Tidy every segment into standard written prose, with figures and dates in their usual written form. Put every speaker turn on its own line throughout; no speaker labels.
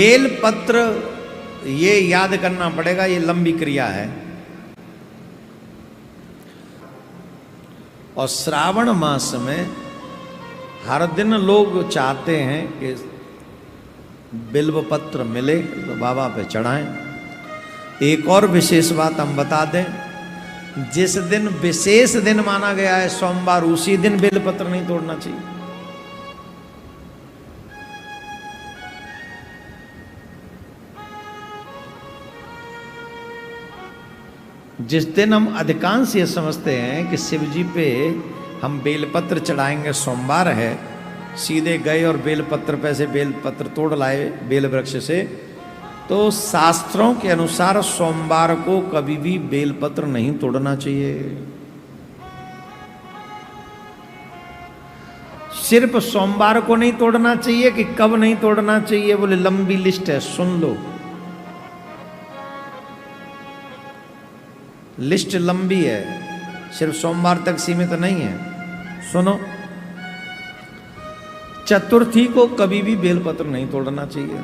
Bell पत्र ये याद करना पड़ेगा, ये लंबी क्रिया है। और श्रावण मास में हर दिन लोग चाहते हैं कि बिल्व पत्र मिले तो बाबा पे चढ़ाएं। एक और विशेष बात हम बता दें, जिस दिन विशेष दिन माना गया है सोमवार, उसी दिन बेल पत्र नहीं तोड़ना चाहिए। जिस दिन हम अधिकांश ये समझते हैं कि शिव जी पे हम बेलपत्र चढ़ाएंगे, सोमवार है, सीधे गए और बेलपत्र पे से बेलपत्र तोड़ लाए बेल वृक्ष से, तो शास्त्रों के अनुसार सोमवार को कभी भी बेलपत्र नहीं तोड़ना चाहिए। सिर्फ सोमवार को नहीं तोड़ना चाहिए कि कब नहीं तोड़ना चाहिए, बोले लंबी लिस्ट है, सुन लो। लिस्ट लंबी है, सिर्फ सोमवार तक सीमित नहीं है। सुनो, चतुर्थी को कभी भी बेलपत्र नहीं तोड़ना चाहिए,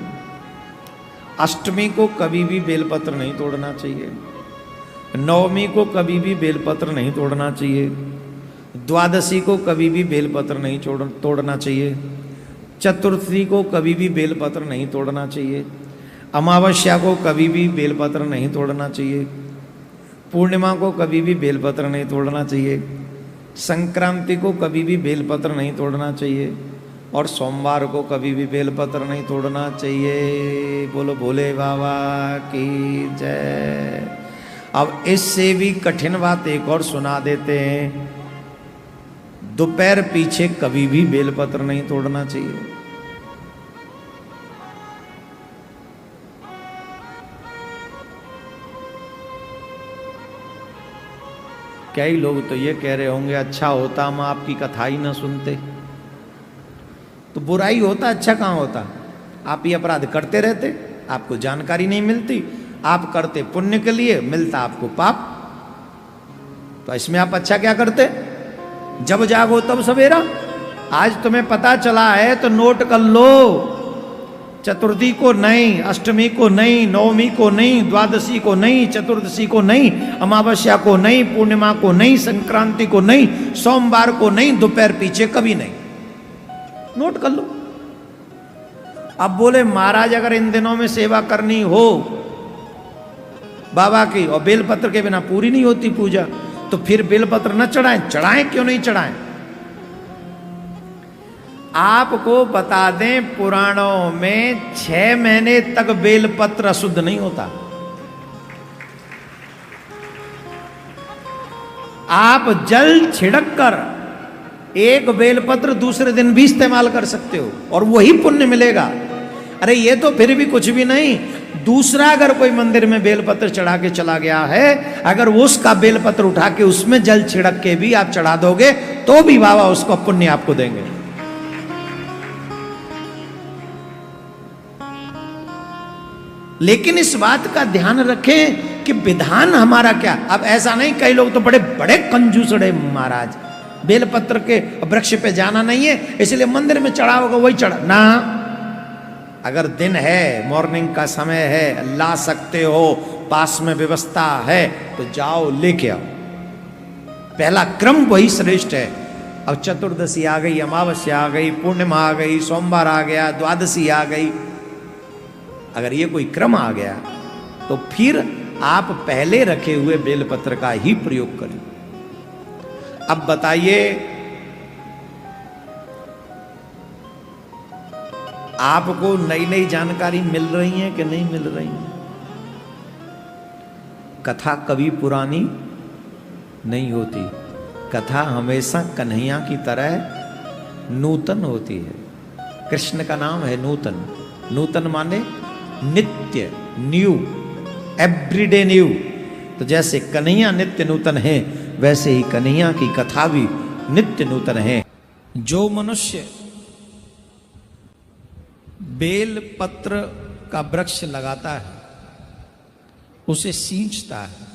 अष्टमी को कभी भी बेलपत्र नहीं तोड़ना चाहिए, नवमी को कभी भी बेलपत्र नहीं तोड़ना चाहिए, द्वादशी को कभी भी बेलपत्र नहीं तोड़ना चाहिए, चतुर्थी को कभी भी बेलपत्र नहीं तोड़ना चाहिए, अमावस्या को कभी भी बेलपत्र नहीं तोड़ना चाहिए, पूर्णिमा को कभी भी बेलपत्र नहीं तोड़ना चाहिए, संक्रांति को कभी भी बेलपत्र नहीं तोड़ना चाहिए, और सोमवार को कभी भी बेलपत्र नहीं तोड़ना चाहिए। बोलो भोले बाबा की जय। अब इससे भी कठिन बात एक और सुना देते हैं, दोपहर पीछे कभी भी बेलपत्र नहीं तोड़ना चाहिए। कई लोग तो ये कह रहे होंगे, अच्छा होता हम आपकी कथा ही ना सुनते। तो बुराई होता, अच्छा कहाँ होता? आप ये अपराध करते रहते, आपको जानकारी नहीं मिलती, आप करते पुण्य के लिए, मिलता आपको पाप। तो इसमें आप अच्छा क्या करते? जब जागो तब सवेरा। आज तुम्हें पता चला है तो नोट कर लो, चतुर्थी को नहीं, अष्टमी को नहीं, नवमी को नहीं, द्वादशी को नहीं, चतुर्दशी को नहीं, अमावस्या को नहीं, पूर्णिमा को नहीं, संक्रांति को नहीं, सोमवार को नहीं, दोपहर पीछे कभी नहीं। नोट कर लो। अब बोले महाराज अगर इन दिनों में सेवा करनी हो बाबा की और बेलपत्र के बिना पूरी नहीं होती पूजा, तो फिर बेलपत्र न चढ़ाएं। चढ़ाएं क्यों नहीं चढ़ाएं? आपको बता दें, पुराणों में 6 महीने तक बेलपत्र अशुद्ध नहीं होता। आप जल छिड़क कर एक बेलपत्र दूसरे दिन भी इस्तेमाल कर सकते हो और वही पुण्य मिलेगा। अरे ये तो फिर भी कुछ भी नहीं। दूसरा अगर कोई मंदिर में बेलपत्र चढ़ा के चला गया है, अगर उसका बेलपत्र उठा के उसमें जल छिड़क के भी आप चढ़ा दोगे तो भी बाबा उसको पुण्य आपको देंगे। लेकिन इस बात का ध्यान रखें कि विधान हमारा क्या। अब ऐसा नहीं, कई लोग तो बड़े बड़े कंजूसड़े महाराज, बेलपत्र के वृक्ष पे जाना नहीं है इसलिए मंदिर में चढ़ा होगा वही चढ़ा ना। अगर दिन है, मॉर्निंग का समय है, ला सकते हो, पास में व्यवस्था है तो जाओ लेके आओ। पहला क्रम वही श्रेष्ठ है। अब चतुर्दशी आ गई, अमावस्या आ गई, पूर्णिमा आ गई, सोमवार आ गया, द्वादशी आ गई, अगर ये कोई क्रम आ गया तो फिर आप पहले रखे हुए बेलपत्र का ही प्रयोग करें। अब बताइए, आपको नई नई जानकारी मिल रही है कि नहीं मिल रही है? कथा कभी पुरानी नहीं होती, कथा हमेशा कन्हैया की तरह नूतन होती है। कृष्ण का नाम है नूतन। नूतन माने नित्य, न्यू, एवरीडे न्यू। तो जैसे कन्हैया नित्य नूतन है, वैसे ही कन्हैया की कथा भी नित्य नूतन है। जो मनुष्य बेल पत्र का वृक्ष लगाता है, उसे सींचता है,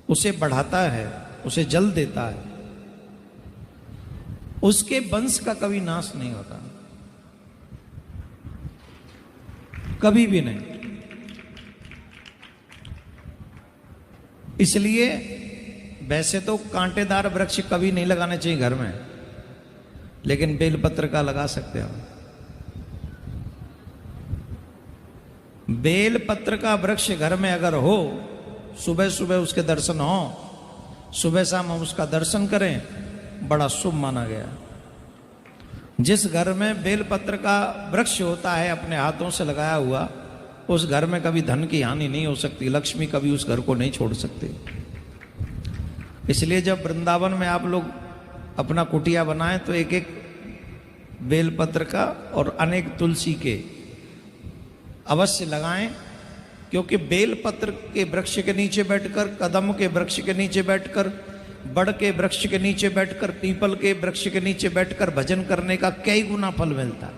उसे बढ़ाता है, उसे जल देता है, उसके वंश का कभी नाश नहीं होता। कभी भी नहीं। इसलिए वैसे तो कांटेदार वृक्ष कभी नहीं लगाने चाहिए घर में, लेकिन बेलपत्र का लगा सकते हो। बेलपत्र का वृक्ष घर में अगर हो, सुबह सुबह उसके दर्शन हो, सुबह शाम हम उसका दर्शन करें, बड़ा शुभ माना गया। जिस घर में बेलपत्र का वृक्ष होता है अपने हाथों से लगाया हुआ, उस घर में कभी धन की हानि नहीं हो सकती, लक्ष्मी कभी उस घर को नहीं छोड़ सकती। इसलिए जब वृंदावन में आप लोग अपना कुटिया बनाएं तो एक एक बेलपत्र का और अनेक तुलसी के अवश्य लगाएं, क्योंकि बेलपत्र के वृक्ष के नीचे बैठकर, कदम के वृक्ष के नीचे बैठकर, बड़ के वृक्ष के नीचे बैठकर, पीपल के वृक्ष के नीचे बैठकर भजन करने का कई गुना फल मिलता है।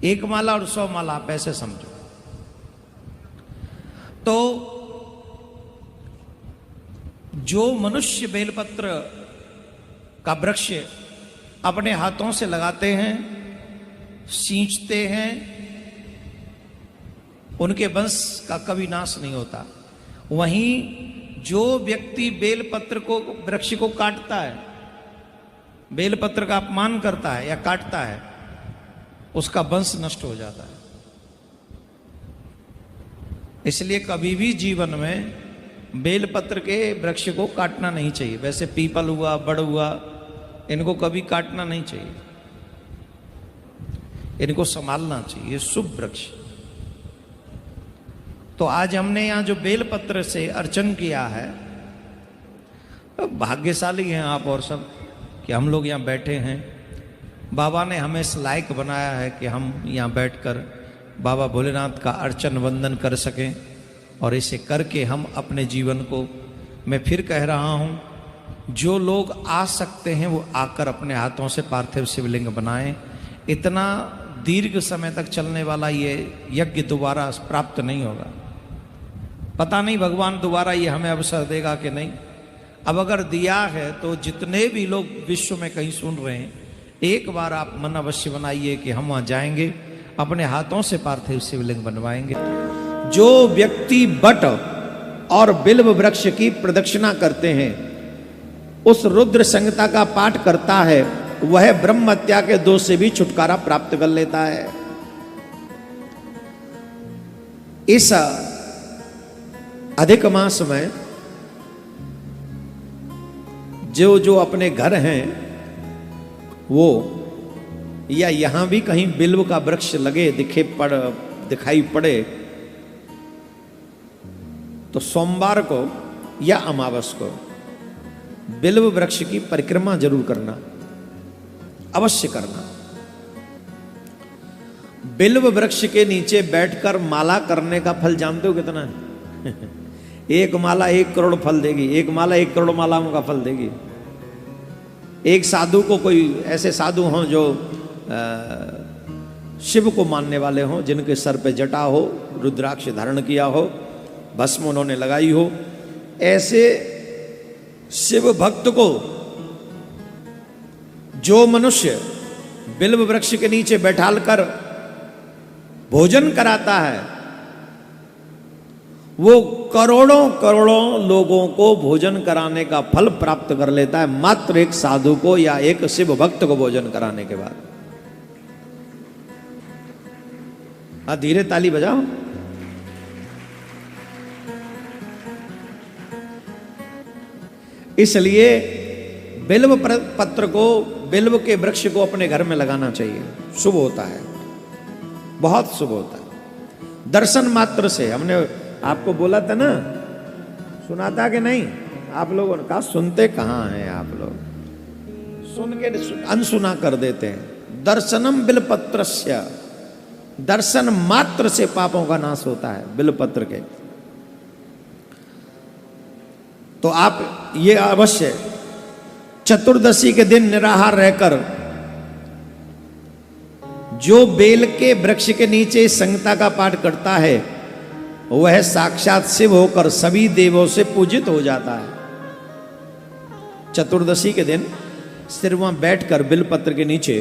1 माला और 100 माला, आप ऐसे समझो। तो जो मनुष्य बेलपत्र का वृक्ष अपने हाथों से लगाते हैं, सींचते हैं, उनके वंश का कभी नाश नहीं होता। वहीं जो व्यक्ति बेलपत्र को, वृक्ष को काटता है, बेलपत्र का अपमान करता है या काटता है, उसका वंश नष्ट हो जाता है। इसलिए कभी भी जीवन में बेलपत्र के वृक्ष को काटना नहीं चाहिए। वैसे पीपल हुआ, बड़ हुआ, इनको कभी काटना नहीं चाहिए, इनको संभालना चाहिए, शुभ वृक्ष। तो आज हमने यहां जो बेलपत्र से अर्चन किया है, भाग्यशाली हैं आप और सब कि हम लोग यहां बैठे हैं। बाबा ने हमें इस लायक बनाया है कि हम यहां बैठकर बाबा भोलेनाथ का अर्चन वंदन कर सकें, और इसे करके हम अपने जीवन को, मैं फिर कह रहा हूं, जो लोग आ सकते हैं वो आकर अपने हाथों से पार्थिव शिवलिंग बनाएं। इतना दीर्घ समय तक चलने वाला ये यज्ञ दोबारा प्राप्त नहीं होगा। पता नहीं भगवान दोबारा ये हमें अवसर देगा कि नहीं। अब अगर दिया है तो जितने भी लोग विश्व में कहीं सुन रहे हैं, एक बार आप मन अवश्य बनाइए कि हम वहां जाएंगे, अपने हाथों से पार्थिव शिवलिंग बनवाएंगे। जो व्यक्ति बट और बिल्व वृक्ष की प्रदक्षिणा करते हैं, उस रुद्र संहिता का पाठ करता है, वह ब्रह्म हत्या के दोष से भी छुटकारा प्राप्त कर लेता है। इस अधिक मास में जो जो अपने घर हैं वो, या यहां भी कहीं बिल्व का वृक्ष लगे दिखाई पड़े, तो सोमवार को या अमावस को बिल्व वृक्ष की परिक्रमा जरूर करना, अवश्य करना। बिल्व वृक्ष के नीचे बैठकर माला करने का फल जानते हो कितना है? 1 माला 1 करोड़ फल देगी। 1 माला 1 करोड़ मालाओं का फल देगी। एक साधु को, कोई ऐसे साधु हों जो शिव को मानने वाले हों, जिनके सर पे जटा हो, रुद्राक्ष धारण किया हो, भस्म उन्होंने लगाई हो, ऐसे शिव भक्त को जो मनुष्य बिल्व वृक्ष के नीचे बैठालकर भोजन कराता है, वो करोड़ों करोड़ों लोगों को भोजन कराने का फल प्राप्त कर लेता है, मात्र एक साधु को या एक शिव भक्त को भोजन कराने के बाद। धीरे ताली बजाओ। इसलिए बिल्व पत्र को, बिल्व के वृक्ष को अपने घर में लगाना चाहिए, शुभ होता है, बहुत शुभ होता है। दर्शन मात्र से, हमने आपको बोला था ना, सुना था कि नहीं? आप लोगों ने कहा सुनते कहाँ हैं आप लोग, सुन के अनसुना कर देते हैं। दर्शनम बिलपत्रस्य, दर्शन मात्र से पापों का नाश होता है बिलपत्र के। तो आप ये अवश्य चतुर्दशी के दिन निराहार रहकर जो बेल के वृक्ष के नीचे संहिता का पाठ करता है, वह साक्षात शिव होकर सभी देवों से पूजित हो जाता है। चतुर्दशी के दिन सिर्फ वहां बैठकर बिलपत्र के नीचे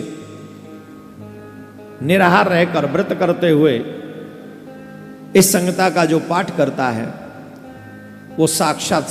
निराहार रहकर व्रत करते हुए इस संहिता का जो पाठ करता है वो साक्षात